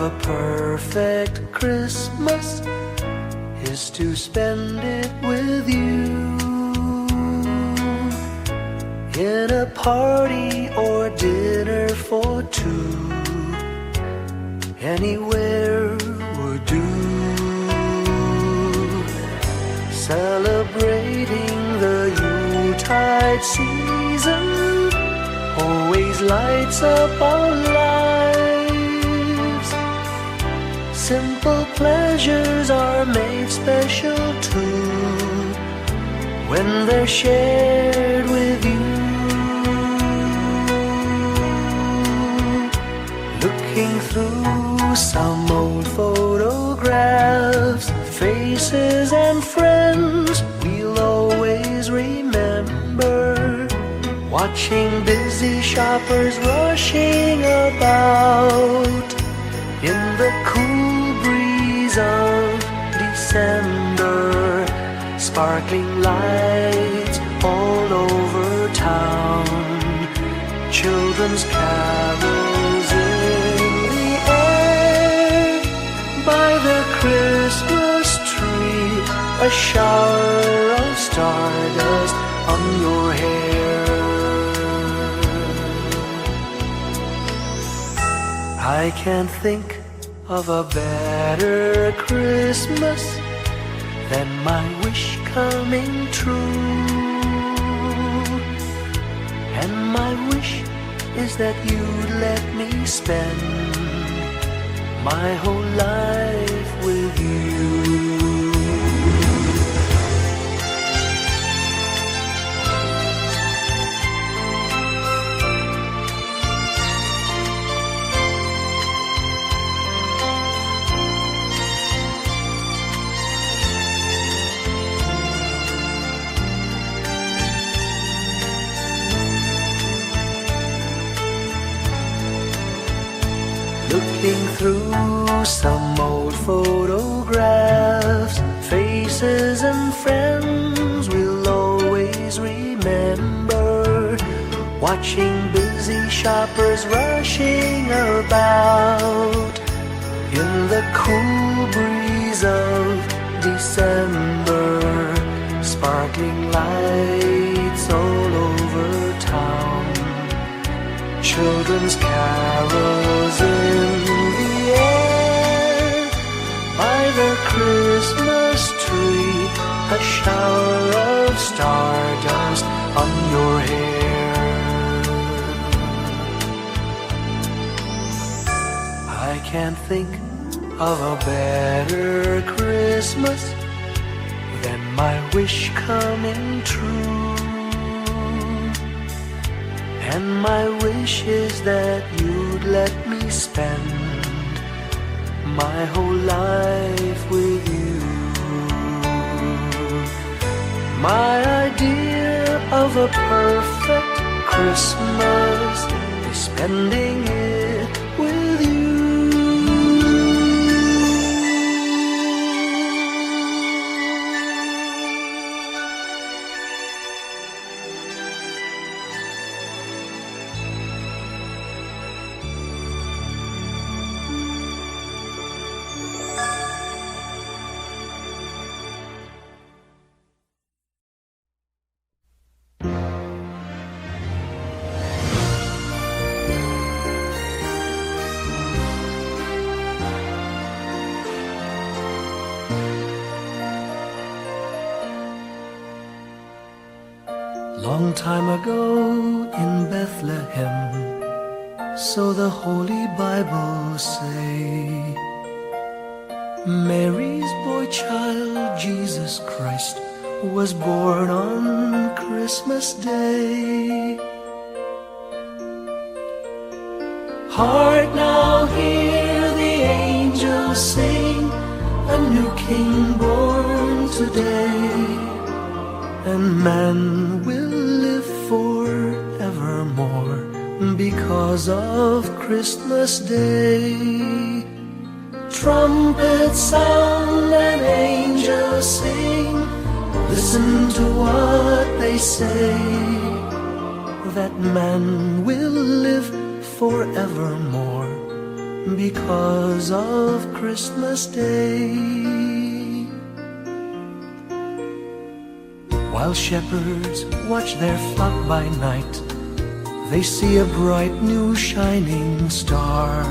of a perfect Christmas is to spend it with you, in a party or dinner for two. Anywhere would do. Celebrating the Yuletide season always lights up our lives. Simple pleasures are made special too when they're shared with you. Looking through some old photographs, faces and friends we'll always remember. Watching busy shoppers rushing about in the cool breeze of December. Sparkling lights all over town, children's carols in the air. By the Christmas tree, a shower of stardust on your hair. I can't think of a better Christmas than my wish coming true. And my wish is that you'd let me spend my whole life with you. Looking through some old photographs, faces and friends we'll always remember. Watching busy shoppers rushing about in the cool breeze of December. Sparkling lights all over town, children's carols in the air. By the Christmas tree, a shower of stardust on your hair. I can't think of a better Christmas than my wish coming true. And my wish is that you'd let me spend my whole life with you. My idea of a perfect Christmas is spending it with you. Long time ago in Bethlehem, so the Holy Bible say, Mary's boy child, Jesus Christ, was born on Christmas Day. Heart, now hear the angels sing, a new King born today, and man will live forevermore because of Christmas Day. Trumpets sound and angels sing, listen to what they say, that man will live forevermore because of Christmas Day. While shepherds watch their flock by night, they see a bright new shining star.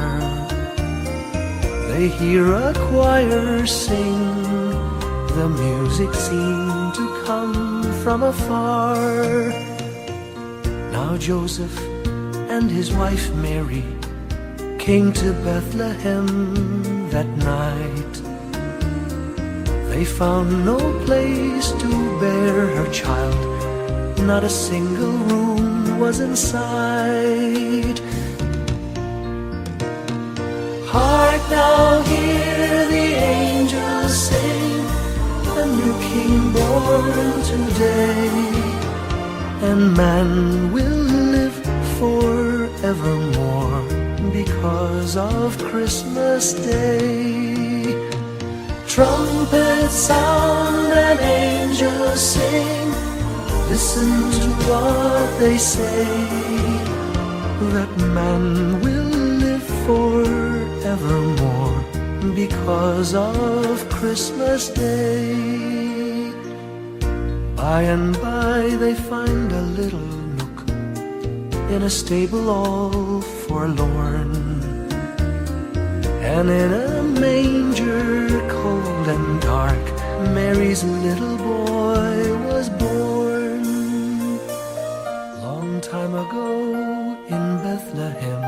They hear a choir sing, the music seemed to come from afar. Now Joseph and his wife Mary came to Bethlehem that night. They found no place to bear her child, not a single room was in sight. Hark now, hear the angels sing, a new king born today, and man will live forevermore because of Christmas Day. Trumpets sound and angels sing, listen to what they say, that man will live forevermore because of Christmas Day. By and by they find a little nook in a stable all forlorn, and in a manger cold and dark, Mary's little boy was born. Long time ago in Bethlehem,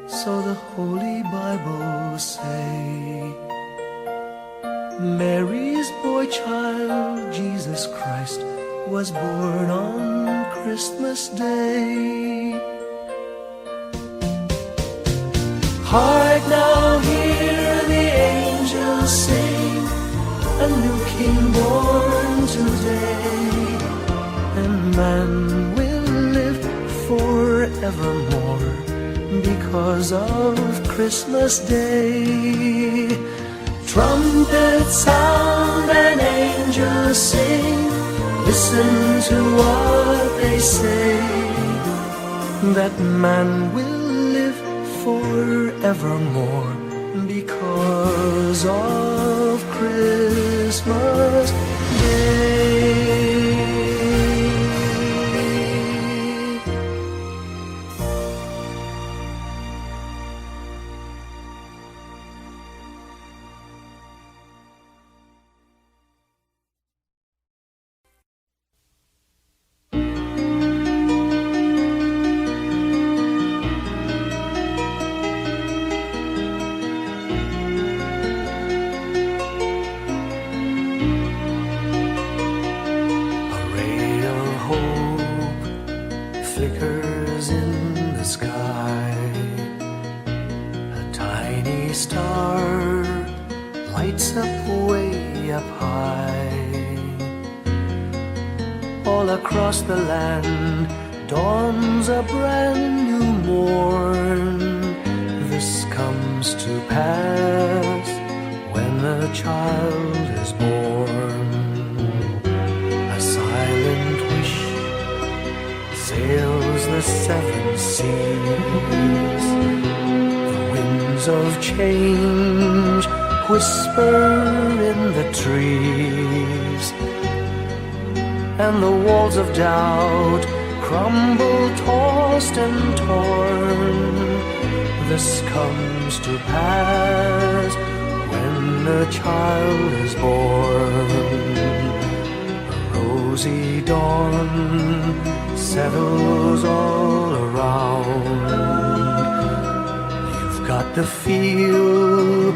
so the Holy Bible say, Mary's boy child, Jesus Christ, was born on Christmas Day. Hark now, hear the angels sing, a new king born today, and man will live forevermore because of Christmas Day. Trumpets sound and angels sing, listen to what they say, that man will live forevermore because of Christmas Day. Flickers in the sky, a tiny star lights up way up high. All across the land dawns a brand new morn. This comes to pass when a child is born. A silent wish sails the seven seas. The winds of change whisper in the trees, and the walls of doubt crumble, tossed and torn. This comes to pass when a child is born. A rosy dawn settles all around. You've got to feel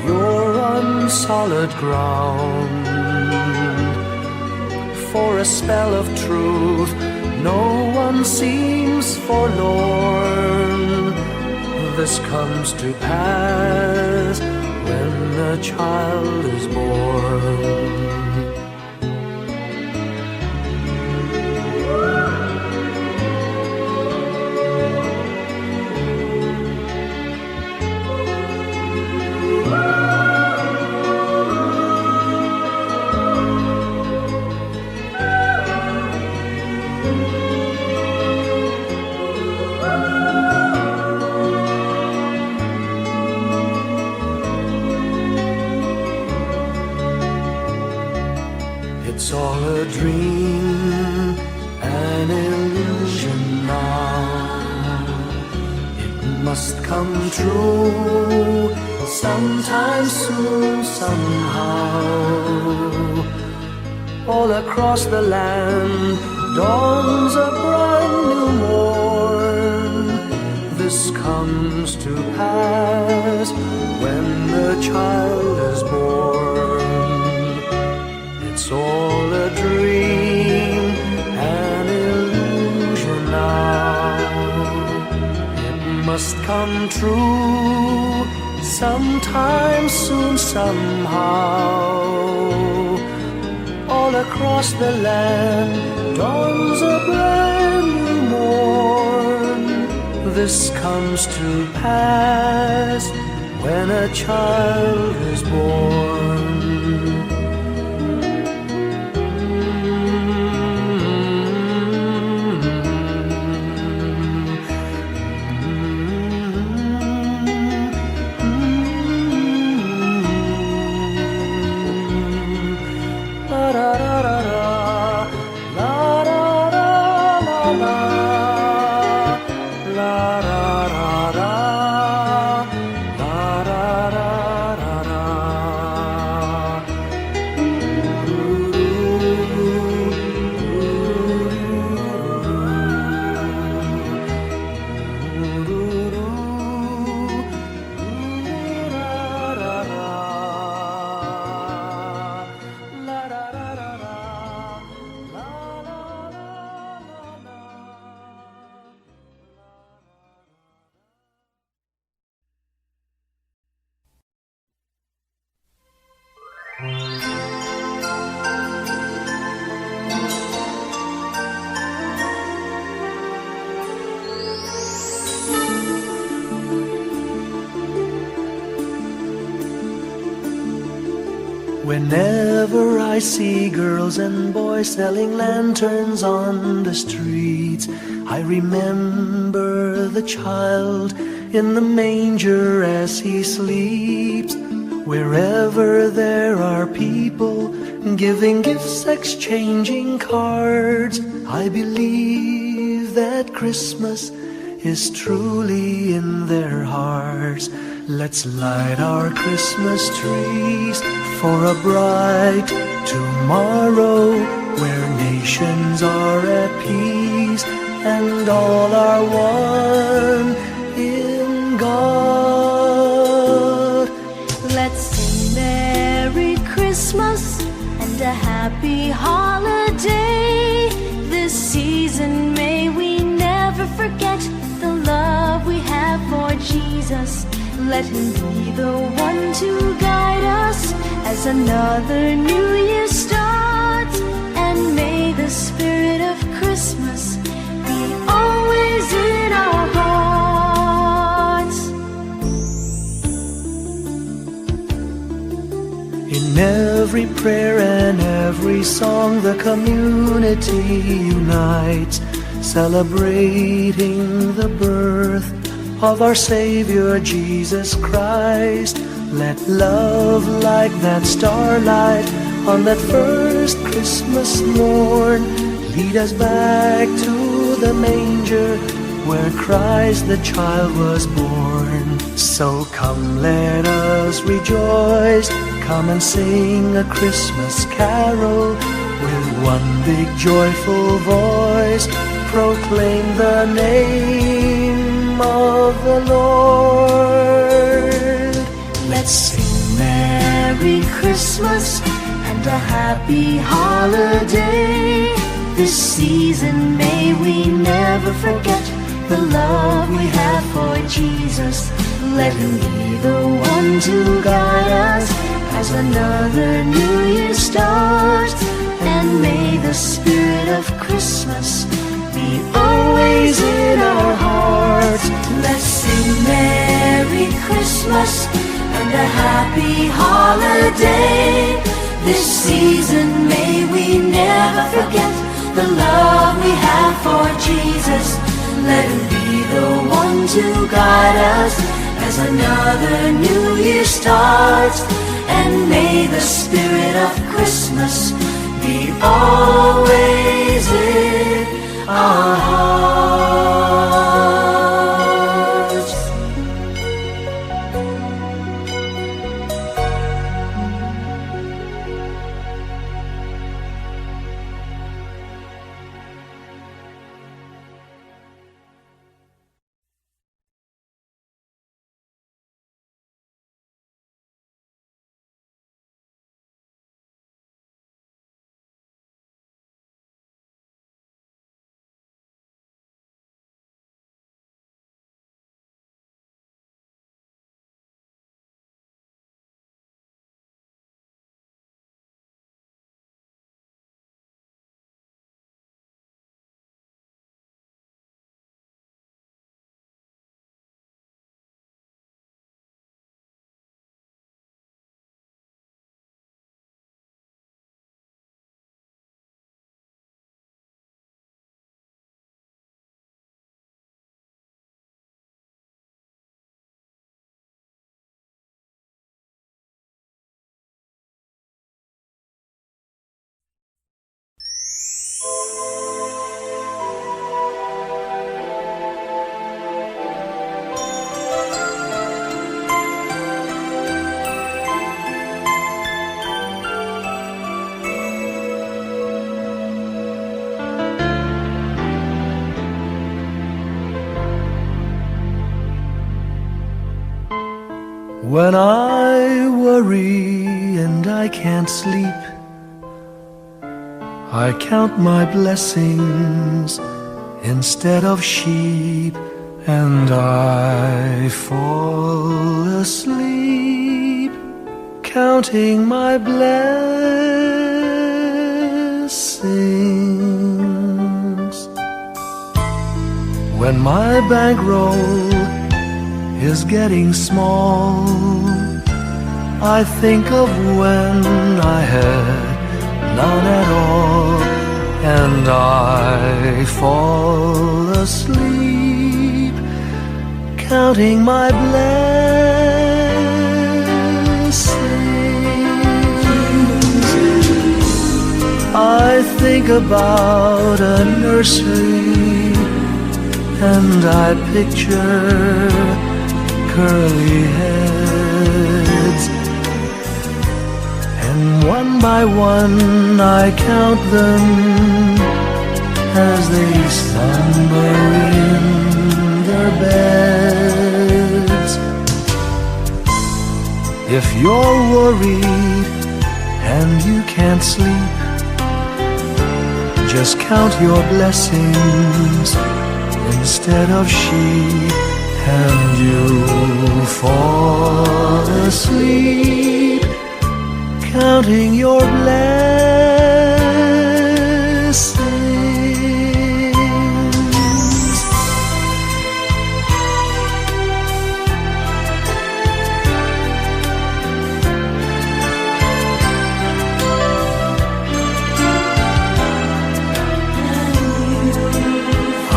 you're on solid ground. For a spell of truth, no one seems forlorn. This comes to pass when a child is born. must come true sometime soon, somehow. All across the land dawns a brand new morn. This comes to pass when the child is born. It's all a dream, an illusion now. It must come true sometime soon, somehow. All across the land dawns a brand new morn. This comes to pass when a child is born. Whenever I see girls and boys selling lanterns on the streets, I remember the child in the manger as he sleeps. Wherever there are people giving gifts, exchanging cards, I believe that Christmas is truly in their hearts. Let's light our Christmas trees for a bright tomorrow, where nations are at peace and all are one in God. Let's sing Merry Christmas and a happy holiday. This season may we never forget the love we have for Jesus. Let him be the one to guide us as another new year starts. And may the spirit of Christmas be always in our hearts. In every prayer and every song, the community unites, celebrating the birth of our Savior Jesus Christ. Let love like that starlight on that first Christmas morn lead us back to the manger where Christ the child was born. So come, let us rejoice, come and sing a Christmas carol with one big joyful voice, proclaim the name of the Lord. Let's sing Merry Christmas and a happy holiday. This season may we never forget the love we have for Jesus. Let him be the one to guide us as another new year starts. And may the spirit of Christmas be always in our hearts. Let's sing Merry Christmas and a happy holiday. This season may we never forget the love we have for Jesus. Let him be the one to guide us as another new year starts. And may the spirit of Christmas be always in our hearts. When I worry and I can't sleep, I count my blessings instead of sheep, and I fall asleep counting my blessings. When my bankroll is getting small, I think of when I had none at all, and I fall asleep counting my blessings. I think about a nursery, and I picture curly heads, and one by one I count them as they slumber in their beds. If you're worried and you can't sleep, just count your blessings instead of sheep, and you'll fall asleep counting your blessings. I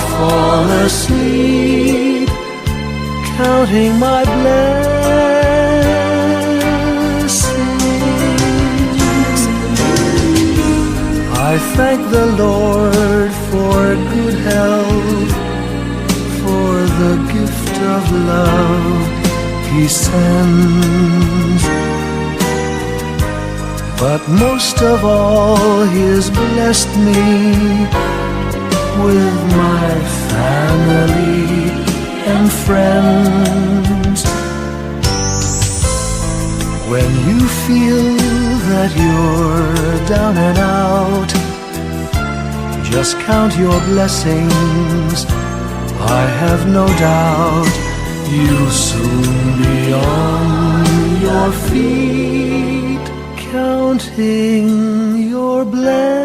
fall asleep counting my blessings. I thank the Lord for good health, for the gift of love He sends. But most of all, He has blessed me with my family and friends. When you feel that you're down and out, just count your blessings. I have no doubt you'll soon be on your feet, counting your blessings.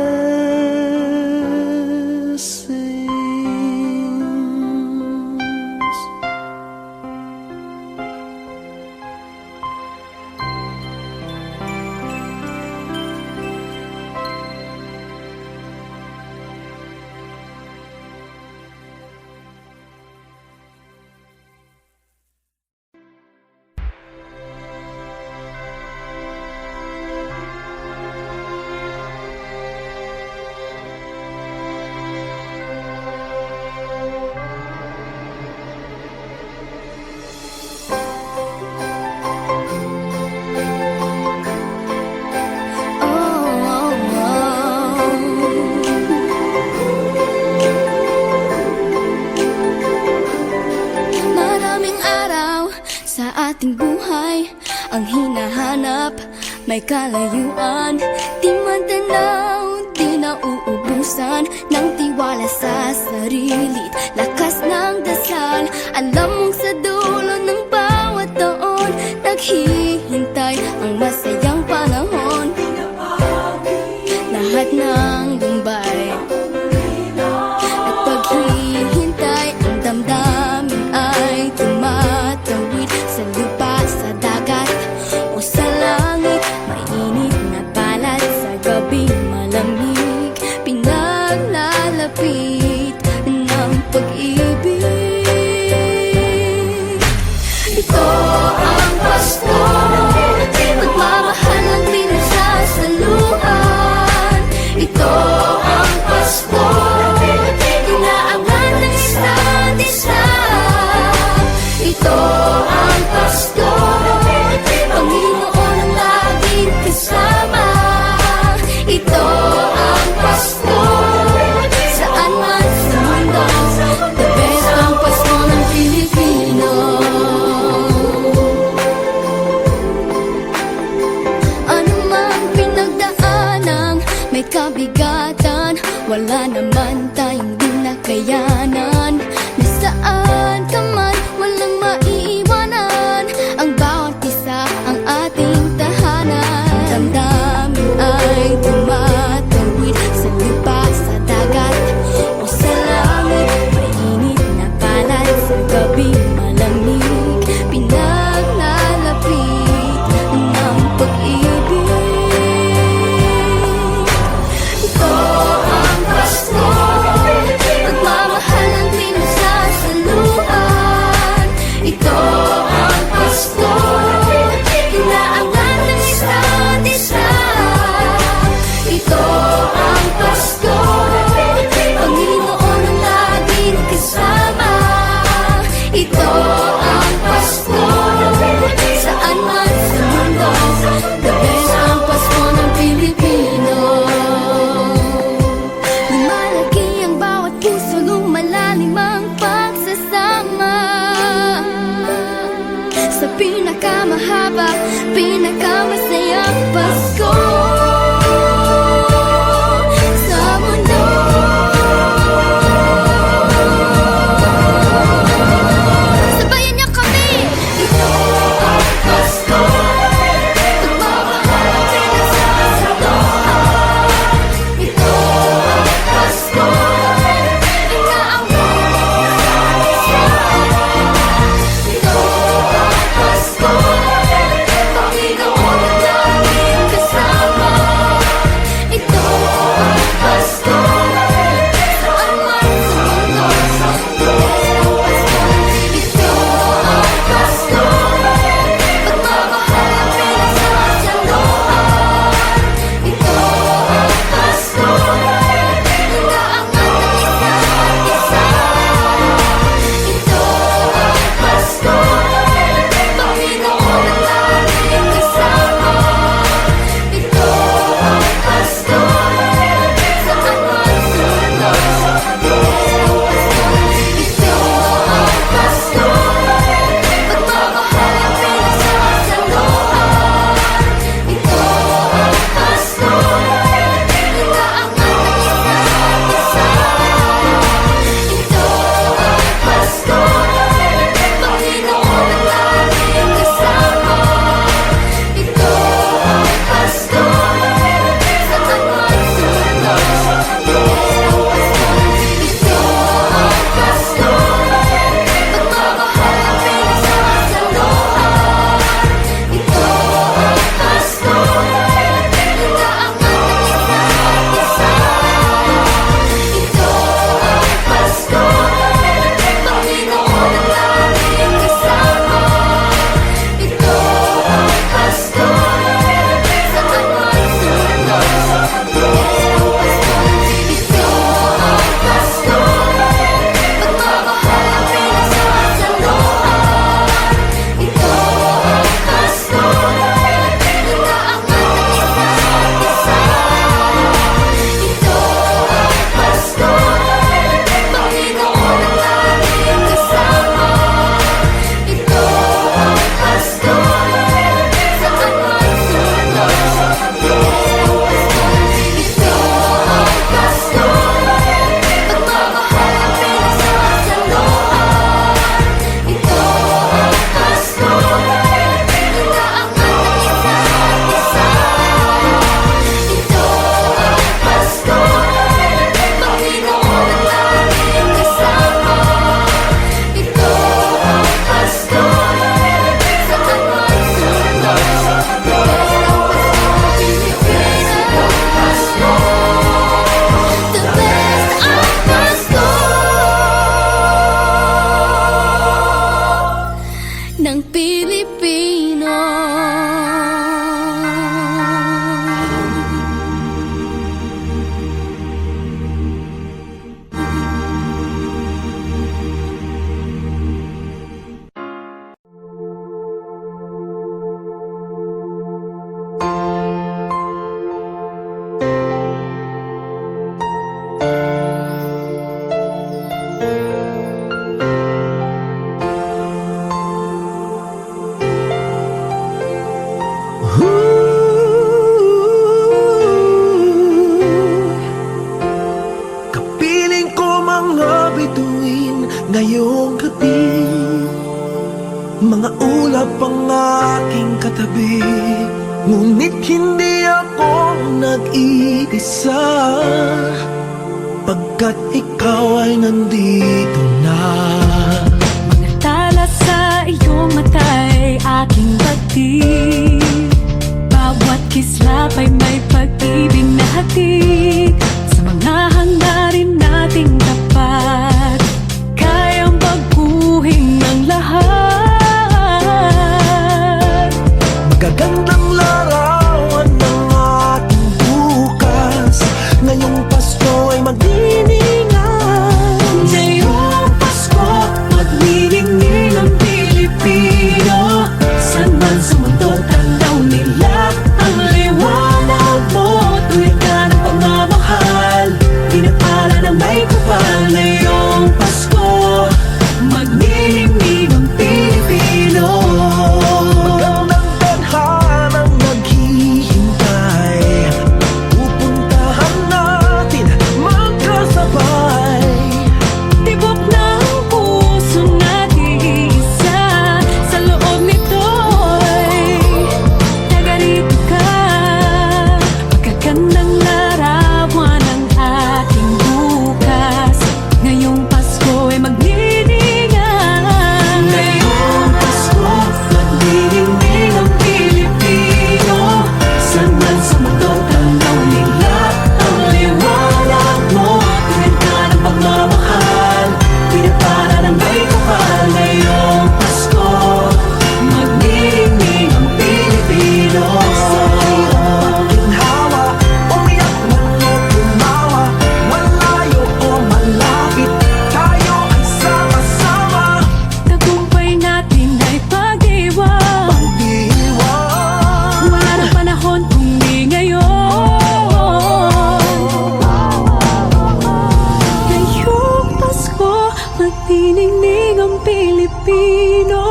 ating buhay ang hinahanap, may kalayuan, di man tanaw, di nauubusan ng tiwala sa sarili't lakas ng dasal. Alam mong sa dulo ng bawat taon naghihintay ang masayang panahon. Lahat ng lumbay at paghihintay, ang damdamin ay tumatawid sa lupa, sa dagat o sa langit. Mainit na balat sa gabi malamig, pinaglalapit ng pag-ibig. Ito ang Pasko, pagmamahal ang pinagsasaluhan. Ito ang Pasko, inaangan ng isa't isa. Ito ang Pasko, Panginoon ang laging kasama. Ito ang Pasko, saan man sa mundo, the best ang Pasko ng Pilipino. naman tayong di nakayanan, na saan ka man walang maiiwanan, ang bawat isa ang ating tahanan. Damdamin ay tumatawid sa lupa, sa dagat o sa langit. Mainit na palad sa gabing malamig, pinaglalapit ng pag-ibig. Ito ang Pasko, pagmamahal ang pinagsasaluhan. Ito ang Pasko, inaangat ng isa't isa. Ito ang Pasko, Panginoon ang laging kasama. Ito ang Pasko, saan man sa mundo, the best ang Pasko ng Pilipino. Lumalaki ang bawat puso, lumalalim ang pagsasama. Sa pinakamahaba, pinakamasayang Pasko sa mundo. Sabayan niyo kami! Ito ang Pasko, pagmamahal ang pinagsasaluhan. Ito ang Pasko, inaangat ng isa't isa. Ito ang Pasko, Panginoon ang laging kasama. Piling ko mga bituin ngayong gabi, mga ulap ang aking katabi, ngunit hindi ako nag-iisa, pagkat ikaw ay nandito na. Mga tala sa iyong mata'y aking batid, bawat kislap ay may pag-ibig na hatid. Sa mga hangarin nating tapat, kayang baguhin ang lahat. Magagandang larawan ng ating bukas, ngayong Pasko ay magdiningan. Ngayong Pasko, magniningning ang Pilipino. San man sa mundo, tanaw nila ang liwanag mo. Tuwid ka ng pagmamahal, pinapala ng may kapal. Ngayong Pasko, magniningning ang Pilipino. Magandang tadhanang naghihintay, pupuntahan natin magkasabay. Tibok ng puso natin iisa, sa loob nito'y tagarito ka. Magagandang larawan ang ating bukas, ngayong Pasko ay magniningan. Ngayong Pasko, magniningning ang Pilipino. San man sa mundo, tanaw nila ang liwanag mo. Tuwid ka ng pagmamahal, pinapala ng may kapal. Ngayong Pasko, magniningning ang Pilipino. Ginhawa, umiyak man o tumawa, malayo o malapit, tayo ay sama-sama. Tagumpay natin ay pag-iwan, Pag-iwan, wala nang panahon kung di ngayon. Ngayong Pasko, magniningning ang Pilipino.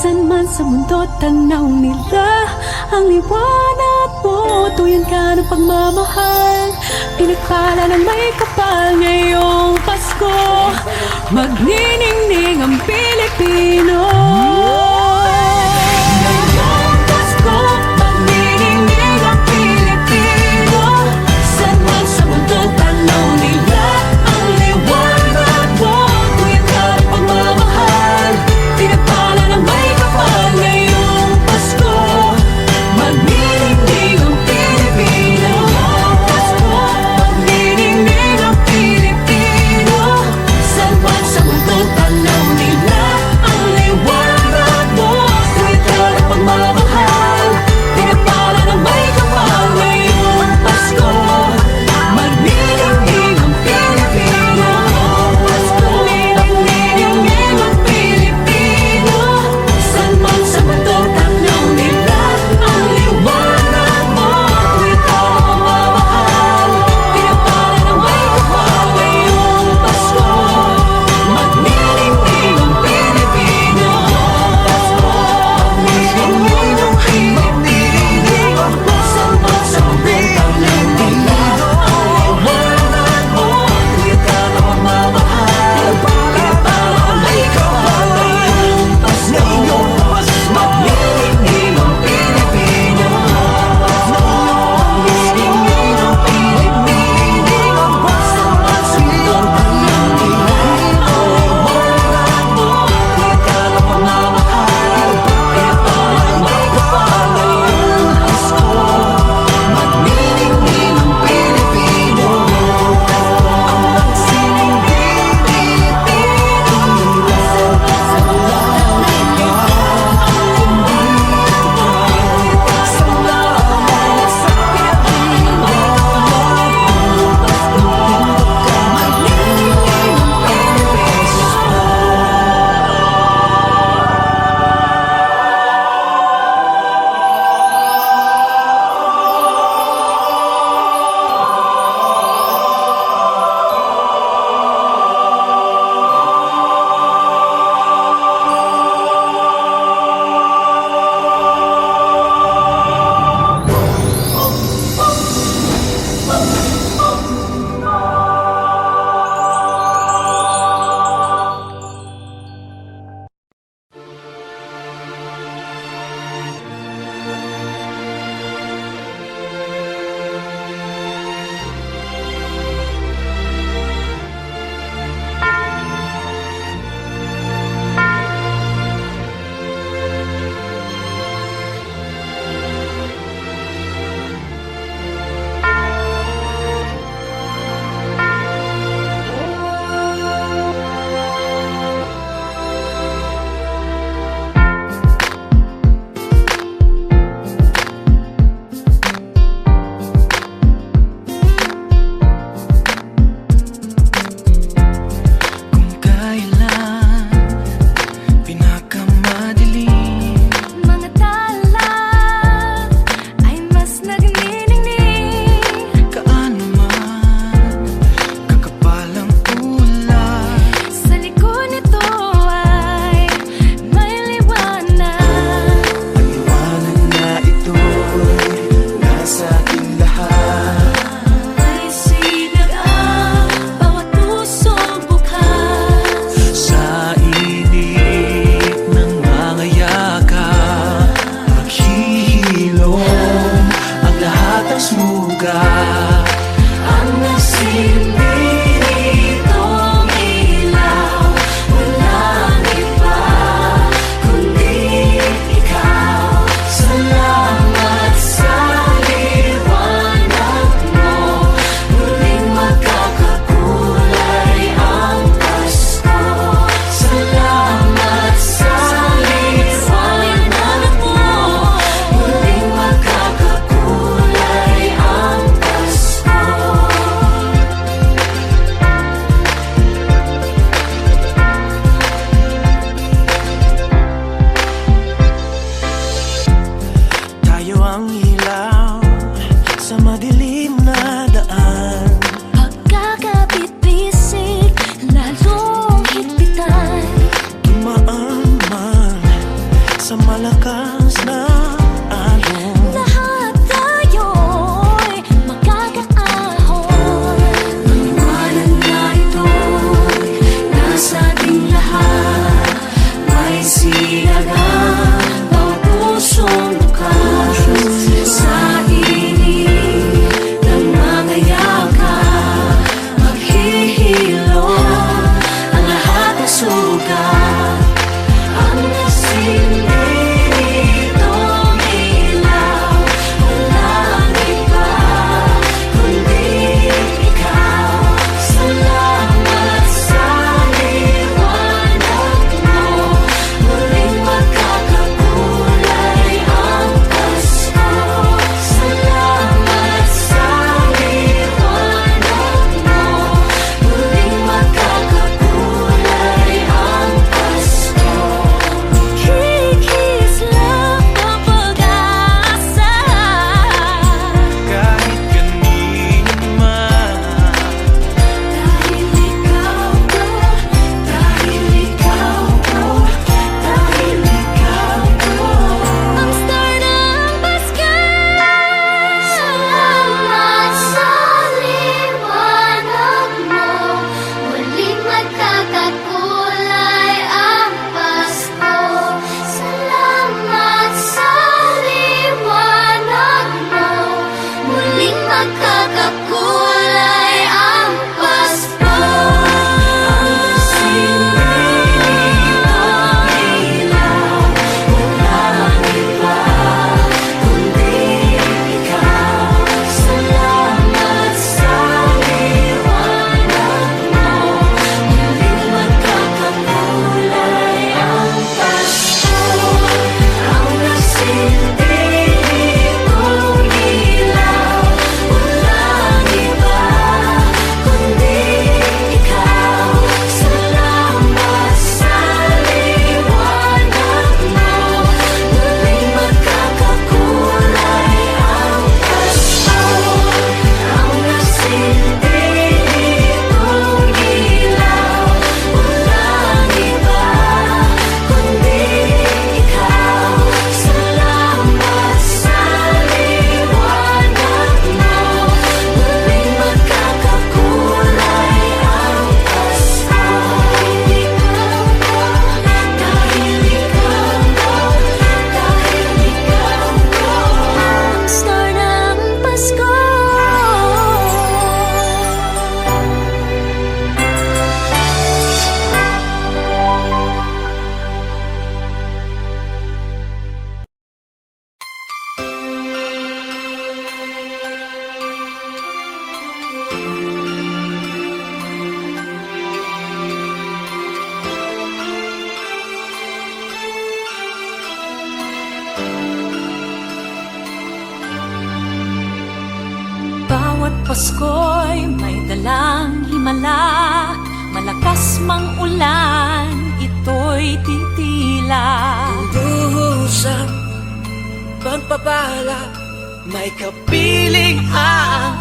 San man sa mundo, tanaw nila ang liwanag mo. Tuyan ka ng pagmamahal, pinagpala ng may kapal. Ngayong Pasko, magniningning ang Pilipino. Ngayong Pasko, magniningning ang Pilipino. San man sa mundo, tanaw nila ang liwanag mo. Tuyan ka ng pagmamahal, pinagpala ng may kapal. Ngayong Pasko, magniningning ang Pilipino. Pasko, magniningning ang Pilipino. San man sa mundo, tanaw nila ang liwanag Pasko'y may dalang himala, malakas mang ulan, ito'y titila. Duhusang pagpapala, may kapiling ang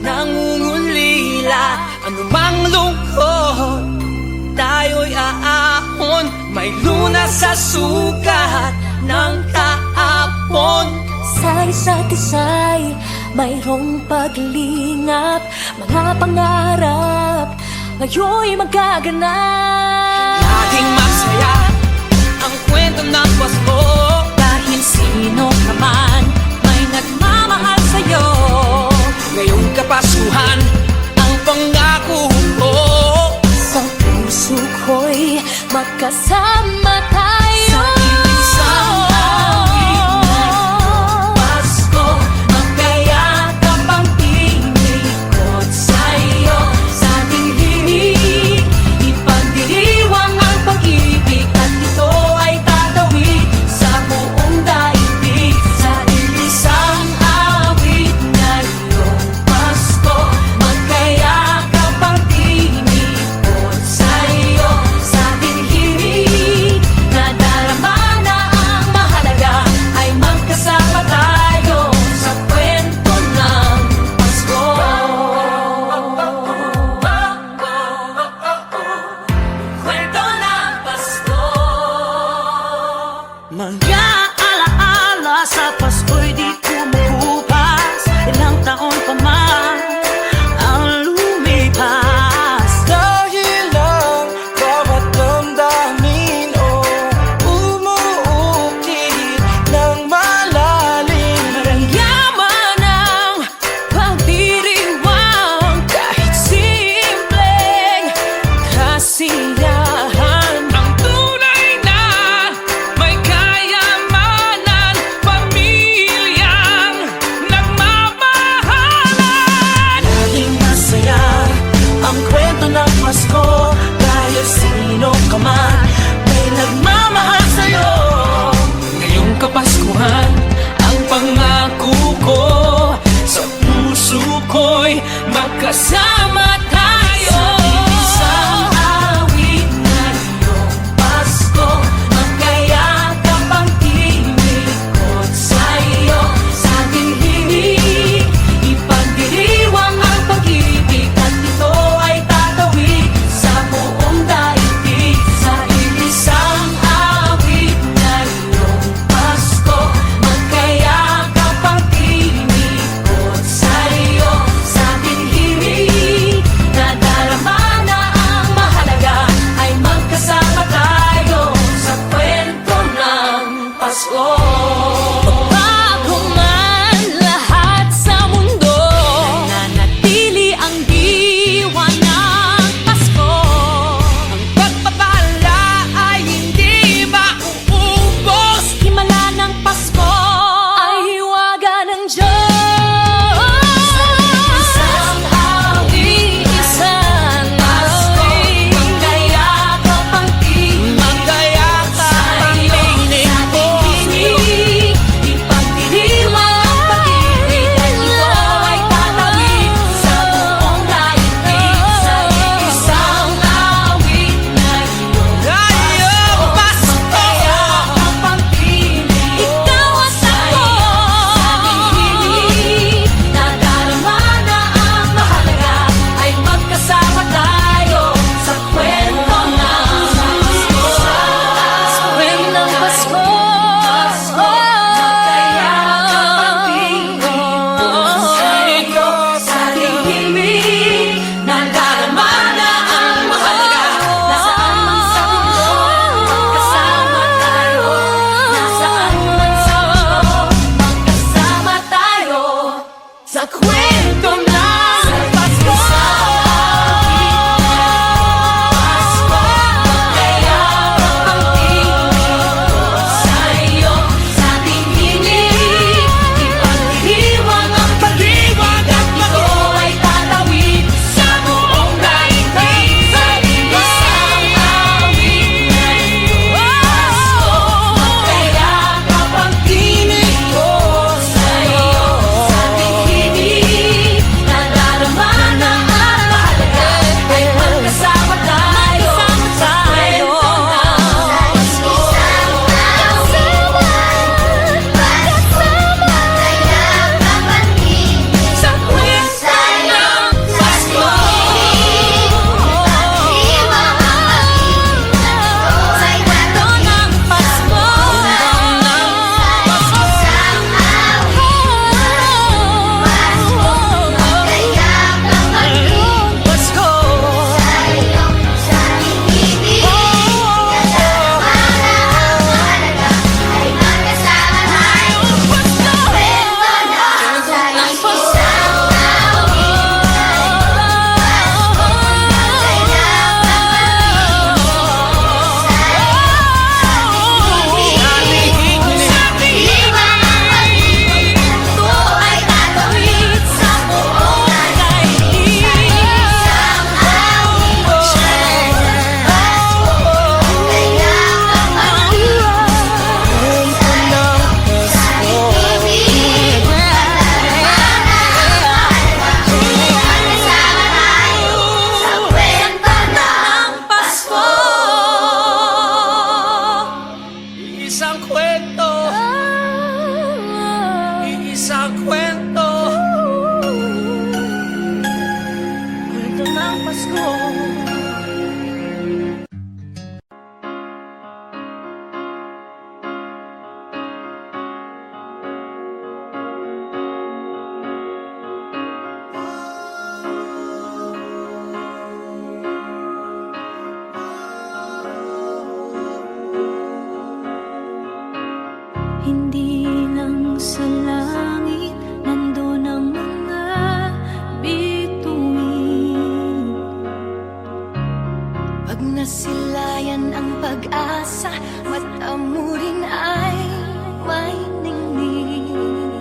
nangungulila. Anumang lungkot, tayo'y aahon, may lunas sa sukat ng kahapon. Sa isa't isa'y mayroong paglingap, mga pangarap ngayon'y magaganap. Laging masaya ang kwento ng Pasko, Dahil sino ka man may nagmamahal sa'yo. ngayong kapasuhan ang pangako ko. Sa puso ko'y magkasama tayo. Sa iisang awit ngayong Pasko, magkayakap ang tinikot sa'yo. Sa ating himig, ipagdiriwang ang pag-ibig, at ito ay tatawid sa buong daigdig. Sa iisang awit ngayong Pasko, magkayakap ang tinikot sa'yo. Sa ating himig, Pag nasilayan ang pag-asa, mata mo rin ay may ningning.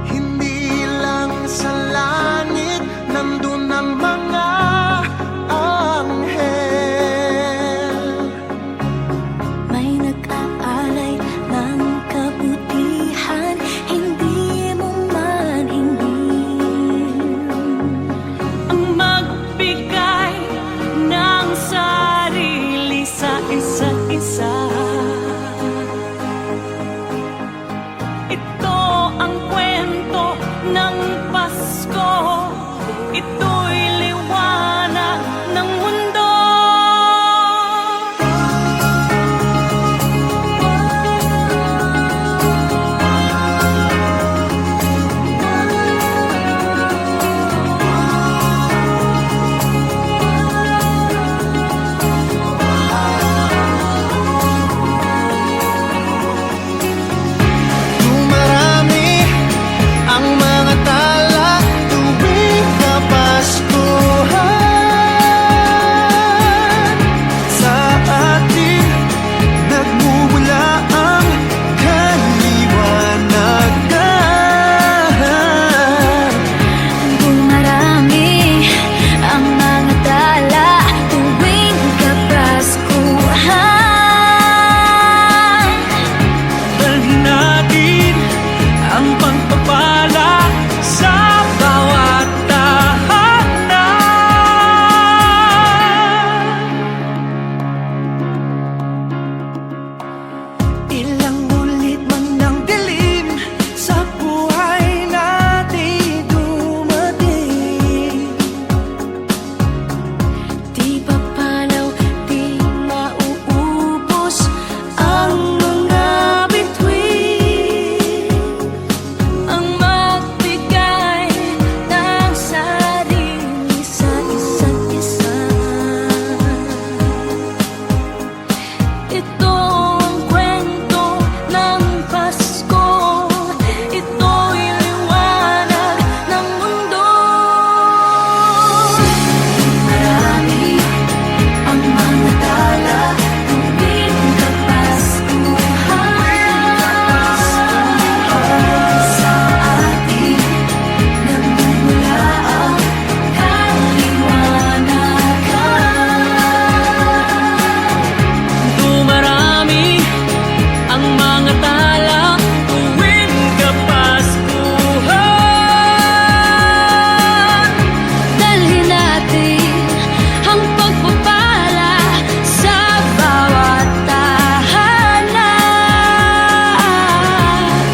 Hindi lang sa langit nandun ang mga anghel. May nag-aalay ng kabutihan, hindi mo man hingin. Ang magbigay ng sarili sa isa't isa. Ito ang kwento ng Pasko. Ito'y liwanag ng mundo. Dumarami ang mga tala tuwing Kapaskuhan. Sa atin nagmumula ang kaliwanagan. Dumarami ang mga tala tuwing Kapaskuhan. Dalhin natin ang pagpapala sa bawat tahanan. Ilang ulit man ng dilim sa buhay natin dumating. Di papalaw, di mauubos ang mga bituin. Ang magbigay ng sarili sa isa't isa. Ito ang kwento ng Pasko. Ito'y liwanag ng mundo. Marami ang mga tala tuwing Kapaskuhan. Sa atin nagmumula ang kaliwanagan. Dumarami ang mga tala tuwing Kapaskuhan. Dalhin natin ang pagpapala sa bawat tahanan.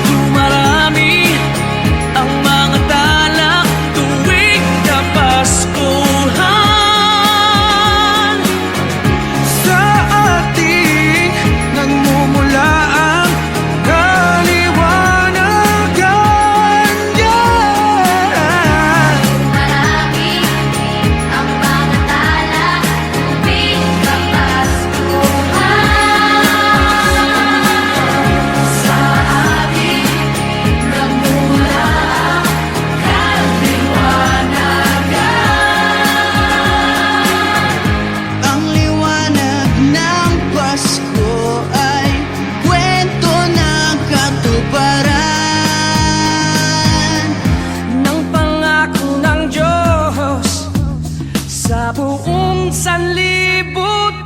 Dumarami ang mga tala tuwing Kapaskuhan. Sa ating nagmumula ang kaliwanagan. Marami ang mga tala tuwing Kapaskuhan. Sa ating nagmumula ang kaliwanagan. Ang liwanag ng Pasko ay kwento ng katuparan Ng pangako ng Diyos sa buong sanlibutan.